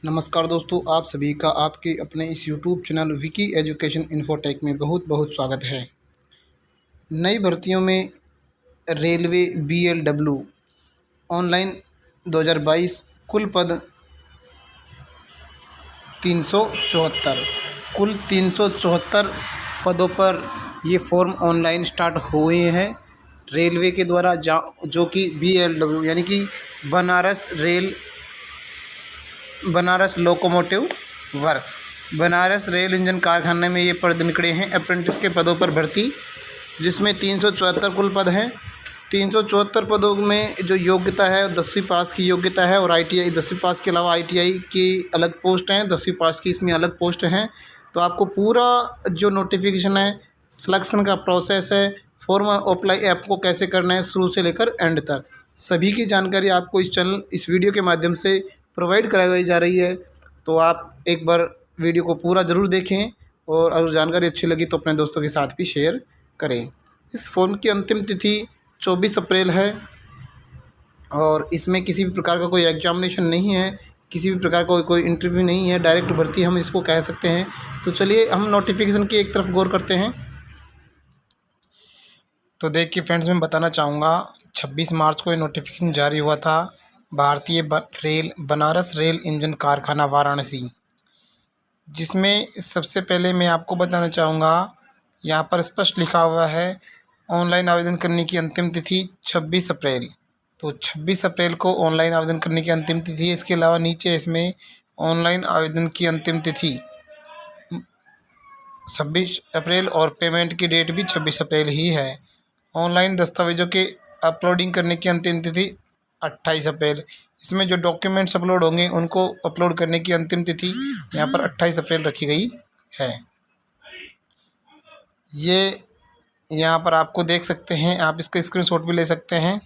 नमस्कार दोस्तों, आप सभी का आपके अपने इस YouTube channel Vicky education infotech में बहुत बहुत स्वागत है। नई भर्तियों में रेलवे बीएलडब्ल्यू ऑनलाइन 2022 कुल पद 374 कुल 374 पदों पर ये फॉर्म ऑनलाइन स्टार्ट हुए हैं रेलवे के द्वारा, जो कि बीएलडब्ल्यू यानी कि Banaras locomotive works, Banaras rail engine कारखाने में ये पद निकले हैं। अप्रेंटिस के पदों पर भर्ती, जिसमें 374 कुल पद हैं। 374 पदों में जो योग्यता है 10वीं पास की योग्यता है, और आईटीआई 10वीं पास के अलावा आईटीआई की अलग पोस्ट हैं, 10वीं पास की इसमें अलग पोस्ट हैं। तो आपको पूरा जो नोटिफिकेशन है, सिलेक्शन का प्रोसेस है, फॉर्म अप्लाई आपको कैसे करना है शुरू से लेकर एंड तक, सभी की जानकारी आपको इस वीडियो के माध्यम से प्रोवाइड कराई जा रही है। तो आप एक बार वीडियो को पूरा ज़रूर देखें, और अगर जानकारी अच्छी लगी तो अपने दोस्तों के साथ भी शेयर करें। इस फॉर्म की अंतिम तिथि 24 अप्रैल है, और इसमें किसी भी प्रकार का कोई एग्जामिनेशन नहीं है, किसी भी प्रकार का कोई इंटरव्यू नहीं है, डायरेक्ट भर्ती हम इसको कह सकते हैं। तो चलिए हम नोटिफिकेशन की एक तरफ गौर करते हैं। तो देखिए फ्रेंड्स, मैं बताना चाहूँगा 26 मार्च को ये नोटिफिकेशन जारी हुआ था। भारतीय बनारस रेल इंजन कारखाना वाराणसी, जिसमें सबसे पहले मैं आपको बताना चाहूँगा, यहाँ पर स्पष्ट लिखा हुआ है ऑनलाइन आवेदन करने की अंतिम तिथि 26 अप्रैल। तो 26 अप्रैल को ऑनलाइन आवेदन करने की अंतिम तिथि है। इसके अलावा नीचे इसमें ऑनलाइन आवेदन की अंतिम तिथि 26 अप्रैल और पेमेंट की डेट भी 26 अप्रैल ही है। ऑनलाइन दस्तावेज़ों के अपलोडिंग करने की अंतिम तिथि 28 अप्रैल। इसमें जो डॉक्यूमेंट्स अपलोड होंगे उनको अपलोड करने की अंतिम तिथि यहाँ पर 28 अप्रैल रखी गई है। ये यहाँ पर आपको देख सकते हैं, आप इसका स्क्रीनशॉट भी ले सकते हैं,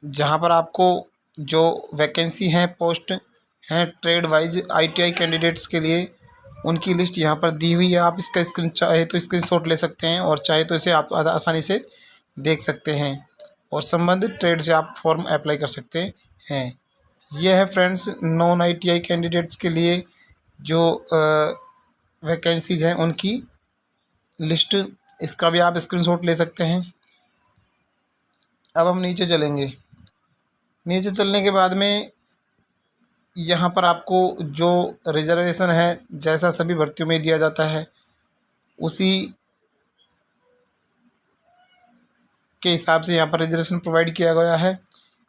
जहाँ पर आपको जो वैकेंसी हैं, पोस्ट हैं ट्रेड वाइज आईटीआई कैंडिडेट्स के लिए, उनकी लिस्ट यहाँ पर दी हुई है। आप इसका चाहे तो स्क्रीनशॉट ले सकते हैं, और चाहे तो इसे आप आसानी से देख सकते हैं, और संबंधित ट्रेड से आप फॉर्म अप्लाई कर सकते हैं। यह है फ्रेंड्स नॉन आईटीआई कैंडिडेट्स के लिए जो वैकेंसीज़ हैं उनकी लिस्ट, इसका भी आप स्क्रीनशॉट ले सकते हैं। अब हम नीचे चलेंगे। नीचे चलने के बाद में यहाँ पर आपको जो रिजर्वेशन है, जैसा सभी भर्तियों में दिया जाता है, उसी के हिसाब से यहाँ पर रिजर्वेशन प्रोवाइड किया गया है।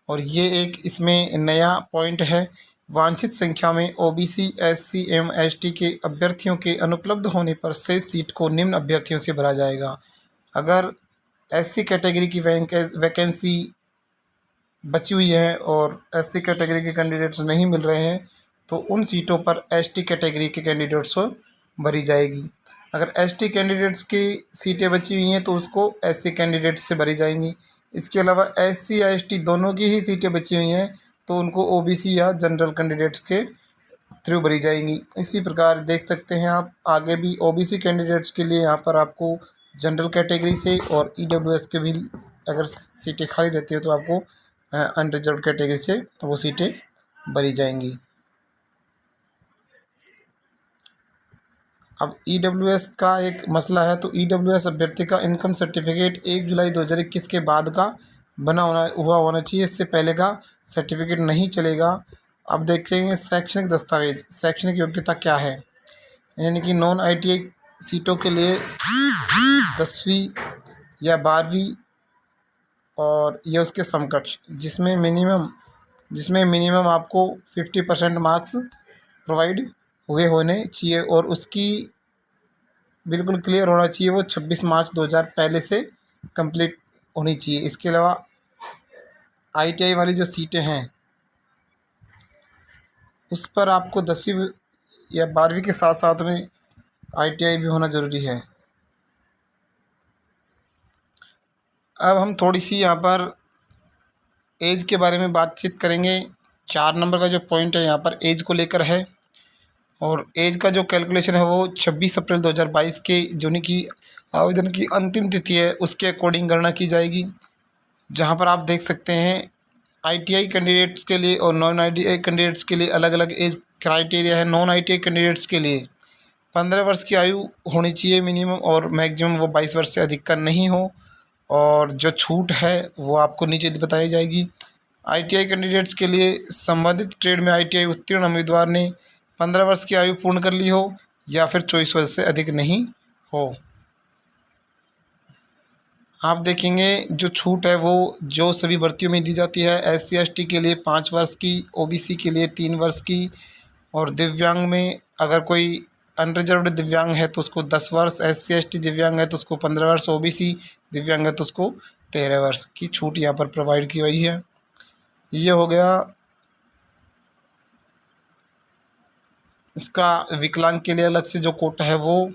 और ये एक इसमें नया पॉइंट है, वांछित संख्या में ओबीसी एससी एवं एसटी के अभ्यर्थियों के अनुपलब्ध होने पर शेष सीट को निम्न अभ्यर्थियों से भरा जाएगा। अगर एससी कैटेगरी की वैकेंसी बची हुई है और एससी कैटेगरी के कैंडिडेट्स नहीं मिल रहे हैं, तो उन सीटों पर एसटी कैटेगरी के कैंडिडेट्स को भरी जाएगी। अगर एसटी कैंडिडेट्स की सीटें बची हुई हैं तो उसको एससी कैंडिडेट्स से भरी जाएंगी। इसके अलावा एससी या एसटी दोनों की ही सीटें बची हुई हैं तो उनको ओबीसी या जनरल कैंडिडेट्स के थ्रू भरी जाएंगी। इसी प्रकार देख सकते हैं आप आगे भी ओबीसी कैंडिडेट्स के लिए यहाँ पर आपको जनरल कैटेगरी से और ईडब्ल्यूएस के भी अगर सीटें खाली रहती है तो आपको अनरिजर्व कैटेगरी से वो सीटें भरी जाएंगी। अब ईडब्ल्यूएस का एक मसला है, तो ईडब्ल्यूएस अभ्यर्थी का इनकम सर्टिफिकेट 1 जुलाई 2021 के बाद का बना हुआ होना चाहिए, इससे पहले का सर्टिफिकेट नहीं चलेगा। अब देखेंगे शैक्षणिक दस्तावेज, शैक्षणिक योग्यता क्या है, यानी कि नॉन आईटीआई सीटों के लिए 10वीं या 12वीं और ये उसके समकक्ष, जिसमें मिनिमम आपको 50% मार्क्स प्रोवाइड हुए होने चाहिए, और उसकी बिल्कुल क्लियर होना चाहिए, वो 26 मार्च 2000 पहले से कंप्लीट होनी चाहिए। इसके अलावा आईटीआई वाली जो सीटें हैं उस पर आपको 10वीं या 12वीं के साथ साथ में आईटीआई भी होना ज़रूरी है। अब हम थोड़ी सी यहाँ पर एज के बारे में बातचीत करेंगे। 4 नंबर का जो पॉइंट है यहाँ पर एज को लेकर है, और एज का जो कैलकुलेशन है वो 26 अप्रैल 2022 के जो की आवेदन की अंतिम तिथि है उसके अकॉर्डिंग गणना की जाएगी। जहाँ पर आप देख सकते हैं आईटीआई कैंडिडेट्स के लिए और नॉन आईटीआई कैंडिडेट्स के लिए अलग अलग एज क्राइटेरिया है। नॉन आईटीआई कैंडिडेट्स के लिए 15 वर्ष की आयु होनी चाहिए मिनिमम, और मैक्सिमम वो 22 वर्ष से अधिक का नहीं हो। और जो छूट है वो आपको नीचे बताई जाएगी। आईटीआई कैंडिडेट्स के लिए संबंधित ट्रेड में आईटीआई उत्तीर्ण उम्मीदवार ने 15 वर्ष की आयु पूर्ण कर ली हो या फिर 24 वर्ष से अधिक नहीं हो। आप देखेंगे जो छूट है वो जो सभी भर्तियों में दी जाती है। एससी एसटी के लिए 5 वर्ष की, ओबीसी के लिए 3 वर्ष की, और दिव्यांग में अगर कोई अनरिजर्व्ड दिव्यांग है तो उसको 10 वर्ष, एससी एसटी दिव्यांग है तो उसको 15 वर्ष, ओबीसी दिव्यांग है तो उसको 13 वर्ष की छूट यहाँ पर प्रोवाइड की गई है। ये हो गया इसका। विकलांग के लिए अलग से जो कोटा है वो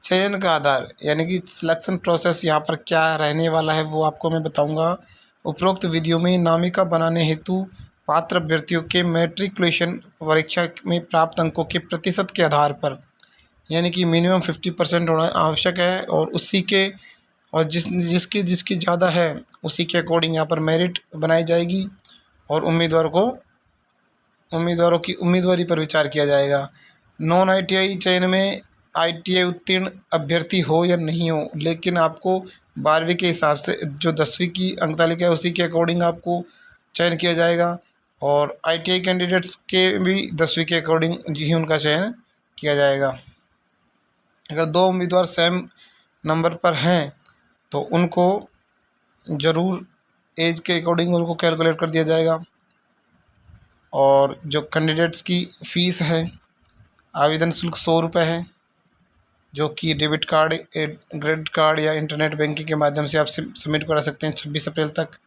चयन का आधार, यानी कि सिलेक्शन प्रोसेस यहाँ पर क्या रहने वाला है वो आपको मैं बताऊंगा। उपरोक्त वीडियो में नामिका बनाने हेतु पात्र अभ्यर्थियों के मैट्रिकुलेशन परीक्षा में प्राप्त अंकों के प्रतिशत के आधार पर, यानी कि मिनिमम 50% होना आवश्यक है, और उसी के और जिसकी जिसकी ज़्यादा है उसी के अकॉर्डिंग यहाँ पर मेरिट बनाई जाएगी, और उम्मीदवारों की उम्मीदवारी पर विचार किया जाएगा। नॉन आईटीआई चयन में आईटीआई उत्तीर्ण अभ्यर्थी हो या नहीं हो, लेकिन आपको 12वीं के हिसाब से जो 10वीं की अंक तालिका है उसी के अकॉर्डिंग आपको चयन किया जाएगा, और आईटीआई कैंडिडेट्स के भी 10वीं के अकॉर्डिंग ही उनका चयन किया जाएगा। अगर 2 उम्मीदवार सेम नंबर पर हैं तो उनको ज़रूर एज के अकॉर्डिंग उनको कैलकुलेट कर दिया जाएगा। और जो कैंडिडेट्स की फ़ीस है, आवेदन शुल्क 100 रुपये है, जो कि डेबिट कार्ड, क्रेडिट कार्ड या इंटरनेट बैंकिंग के माध्यम से आप सबमिट करा सकते हैं 26 अप्रैल तक।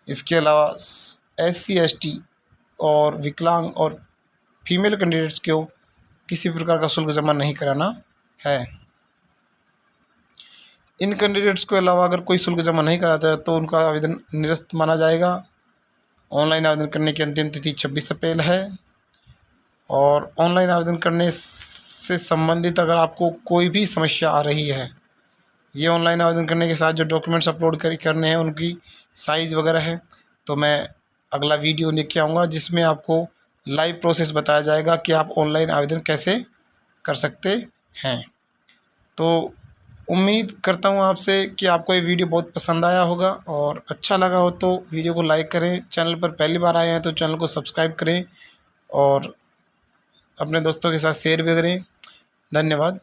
इसके अलावा एससी एसटी और विकलांग और फीमेल कैंडिडेट्स को किसी प्रकार का शुल्क जमा नहीं कराना है। इन कैंडिडेट्स के अलावा अगर कोई शुल्क जमा नहीं कराता है तो उनका आवेदन निरस्त माना जाएगा। ऑनलाइन आवेदन करने की अंतिम तिथि 26 अप्रैल है। और ऑनलाइन आवेदन करने से संबंधित अगर आपको कोई भी समस्या आ रही है, ये ऑनलाइन आवेदन करने के साथ जो डॉक्यूमेंट्स अपलोड करने हैं उनकी साइज़ वगैरह है, तो मैं अगला वीडियो लेके आऊँगा जिसमें आपको लाइव प्रोसेस बताया जाएगा कि आप ऑनलाइन आवेदन कैसे कर सकते हैं। तो उम्मीद करता हूँ आपसे कि आपको ये वीडियो बहुत पसंद आया होगा, और अच्छा लगा हो तो वीडियो को लाइक करें। चैनल पर पहली बार आए हैं तो चैनल को सब्सक्राइब करें और अपने दोस्तों के साथ शेयर भी करें। धन्यवाद।